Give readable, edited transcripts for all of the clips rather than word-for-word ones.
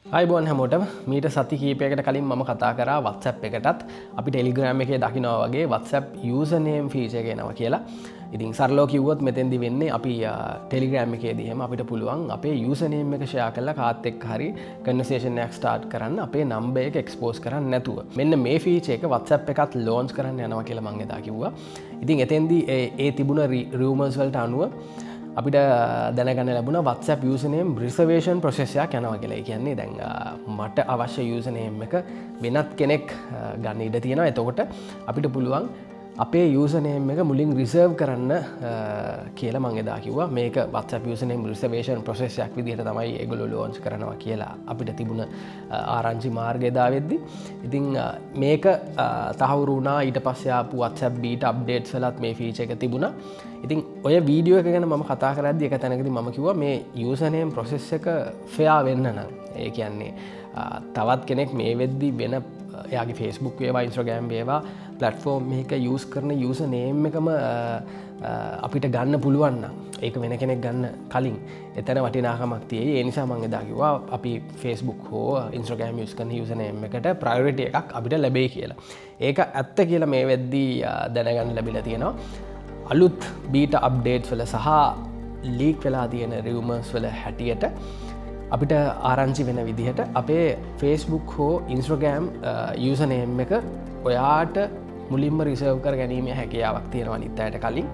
අයිබෝන් හැමෝටම මීට සති කීපයකට කලින් මම කතා කරා WhatsApp එකටත් අපි ටෙලිග්‍රෑම් එකේ දකිනවා වගේ WhatsApp යූසර්නේම් ෆීචර් එක එනවා කියලා. ඉතින් සරලව කිව්වොත් මෙතෙන්දි වෙන්නේ අපි ටෙලිග්‍රෑම් එකේදී එහෙම අපිට පුළුවන් අපේ යූසර්නේම් එක ෂෙයා කරලා කාත් එක්ක හරි කන්වර්සේෂන් එකක් ස්ටාර්ට් කරන්න අපේ නම්බර් එක එක්ස්පෝස් කරන්න නැතුව. මෙන්න මේ ෆීචර් එක WhatsApp එකත් ලොන්ච් කරන්න යනවා කියලා මම එදා කිව්වා. ඉතින් එතෙන්දි ඒ තිබුණ රියුමර්ස් වලට අනුව අපිට දැනගන්න ලැබුණ WhatsApp යූසර්නේම් රිසර්වේෂන් ප්‍රොසෙස් එකක් යනවා කියලා. ඒ කියන්නේ දැන් මට අවශ්‍ය යූසර්නේම් එක වෙනත් කෙනෙක් ගන්න ඉඩ තියෙනවා. එතකොට අපිට පුළුවන් අපේ යූසර්නේම් එක මුලින් රිසර්ව් කරන්න කියලා මම එදා කිව්වා. මේක WhatsApp යූසර්නේම් රිසර්වේෂන් ප්‍රොසෙස් එකක් විදිහට තමයි ඒගොල්ලෝ ලොන්ච් කරනවා කියලා අපිට තිබුණ ආරංචි මාර්ගය එදා වෙද්දි. ඉතින් මේක තහවුරු වුණා. ඊට පස්සේ ආපු WhatsApp beta updates වලත් මේ ෆීචර් එක තිබුණා. ඉතින් ඔය වීඩියෝ එක ගැන මම කතා කරද්දි එක තැනකදී මම කිව්වා මේ යූසර්නේම් ප්‍රොසෙස් එක ෆෙයා වෙන්න නම් ඒ කියන්නේ තවත් කෙනෙක් මේ වෙද්දි වෙන එයාගේ Facebook වේවා Instagram වේවා platform මේක use කරන යූසර්නේම් එකම අපිට ගන්න පුළුවන් නම් ඒක වෙන කෙනෙක් ගන්න කලින් එතන වටිනාකමක් තියෙයි. ඒ නිසා මම එදා කිව්වා අපි Facebook හෝ Instagram use කරන යූසර්නේම් එකට priority එකක් අපිට ලැබෙයි කියලා. ඒක ඇත්ත කියලා මේ වෙද්දි දැනගන්න ලැබිලා තියෙනවා. අලුත් බීට අප්ඩේට්ස් වල සහ ලීක් වෙලා තියෙන රියුමර්ස් වල හැටියට අපිට ආරංචි වෙන විදිහට අපේ Facebook හෝ Instagram යූසර්නේම් එක ඔයාට මුලින්ම රිසර්ව් කර ගැනීම හැකියාවක් තියෙනවා අනිත් අයට කලින්.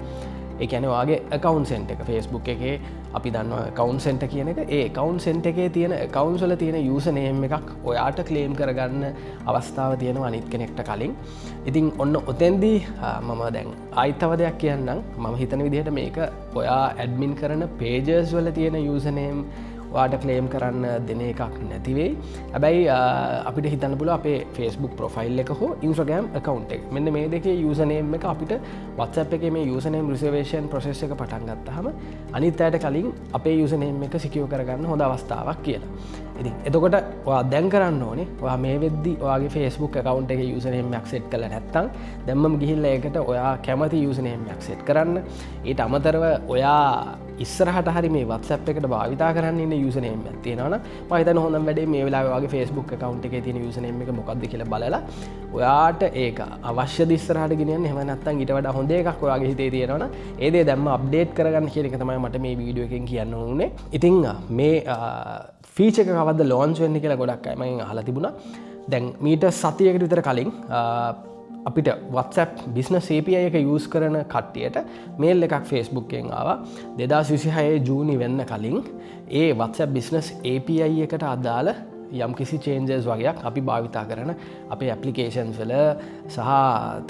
ඒ කියන්නේ ඔයාගේ account center එක Facebook එකේ අපි දන්නවා account center කියන එක. ඒ account center එකේ තියෙන accounts වල තියෙන යූසර්නේම් එකක් ඔයාට claim කරගන්න අවස්ථාව තියෙනවා අනිත් කෙනෙක්ට කලින්. ඉතින් ඔන්න ඔතෙන්දී මම දැන් ආයෙත් තව දෙයක් කියන්නම්. මම හිතන විදිහට මේක ඔයා ඇඩ්මින් කරන pages වල තියෙන යූසර්නේම් වාට ක්ලේම් කරන්න දෙන එකක් නැතිවෙයි. හැබැයි අපිට හිතන්න පුළුවන් අපේ Facebook ප්‍රොෆයිල් එක හෝ Instagram account එක. මෙන්න මේ දෙකේ යූසර්නේම් එක අපිට WhatsApp එකේ මේ යූසර්නේම් රිසර්වේෂන් ප්‍රොසෙස් එක පටන් ගත්තාම අනිත් අයට කලින් අපේ යූසර්නේම් එක සිකියුර් කරගන්න හොඳ අවස්ථාවක් කියලා. ඉතින් එතකොට ඔයා දැන් කරන්න ඕනේ ඔයා මේ වෙද්දි ඔයාගේ Facebook account එකේ යූසර්නේම් එකක් සෙට් කරලා නැත්නම් දැම්මම ගිහිල්ලා ඒකට ඔයා කැමති යූසර්නේම් එකක් සෙට් කරන්න. ඊට අමතරව ඔයා ඉස්සරහට හරි මේ WhatsApp එකට භාවිතා කරන්න ඉන්න යූසර්නේම් එකක් තියෙනවා නම් මම හිතන්නේ හොඳම වැඩේ මේ වෙලාවේ ඔයාගේ Facebook account එකේ තියෙන යූසර්නේම් එක මොකක්ද කියලා බලලා ඔයාට ඒක අවශ්‍යද ඉස්සරහට ගෙනියන්න. එහෙම නැත්නම් ඊට වඩා හොඳ එකක් ඔයාගේ හිතේ තියෙනවා නම් ඒ දේ දැම්ම අප්ඩේට් කරගන්න කියන එක තමයි මට මේ වීඩියෝ එකෙන් කියන්න ඕනේ. ඉතින් මේ ෆීචර් එක කවද්ද ලොන්ච් වෙන්නේ කියලා ගොඩක් අය මගෙන් අහලා තිබුණා. දැන් මීට සතියකට විතර කලින් අපිට WhatsApp business API එක use කරන කට්ටියට මේල් එකක් Facebook එකෙන් ආවා. 2026 ජූනි වෙන්න කලින් ඒ WhatsApp business API එකට අදාළ යම් කිසි changes වගේක් අපි භාවිතා කරන අපේ applications වල සහ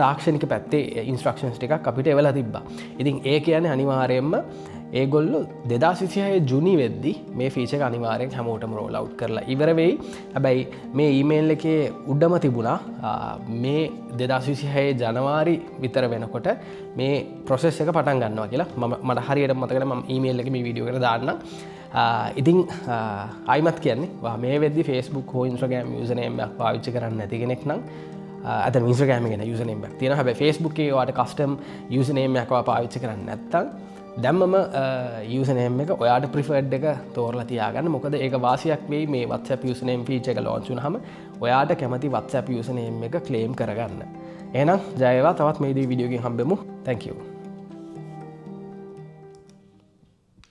තාක්ෂණික පැත්තේ instructions ටිකක් අපිට එවලා තිබ්බා. ඉතින් ඒ කියන්නේ අනිවාර්යයෙන්ම ඒගොල්ලෝ 2026 ජුනි වෙද්දි මේ ෆීචර් එක අනිවාර්යෙන් හැමෝටම roll out කරලා ඉවර වෙයි. හැබැයි මේ ඊමේල් එකේ උඩම තිබුණා මේ 2026 ජනවාරි විතර වෙනකොට මේ process එක පටන් ගන්නවා කියලා. මට හරියට මතක නැහැ. මම ඊමේල් එකේ මේ වීඩියෝ එකට දාන්නම්. ඉතින් ආයිමත් කියන්නේ මේ වෙද්දි Facebook හෝ Instagram යූසර්නේම් එකක් පාවිච්චි කරන්නේ නැති කෙනෙක් නම් අතන Instagram එකේ යූසර්නේම් එකක් තියෙනවා. හැබැයි Facebook එකේ ඔයාට කස්ටම් යූසර්නේම් එකක් පාවිච්චි කරන්නේ නැත්නම් දැම්මම යූසර්නේම් එක ඔයාට ප්‍රිෆර්ඩ් එක තෝරලා තියාගන්න. මොකද ඒක වාසියක් වෙයි මේ WhatsApp යූසර්නේම් ෆීචර් එක ලොන්ච් වුණාම ඔයාට කැමති WhatsApp යූසර්නේම් එක ක්ලේම් කරගන්න. එහෙනම් ජය වේවා. තවත් මේ වීඩියෝ එකකින් හම්බෙමු. Thank you.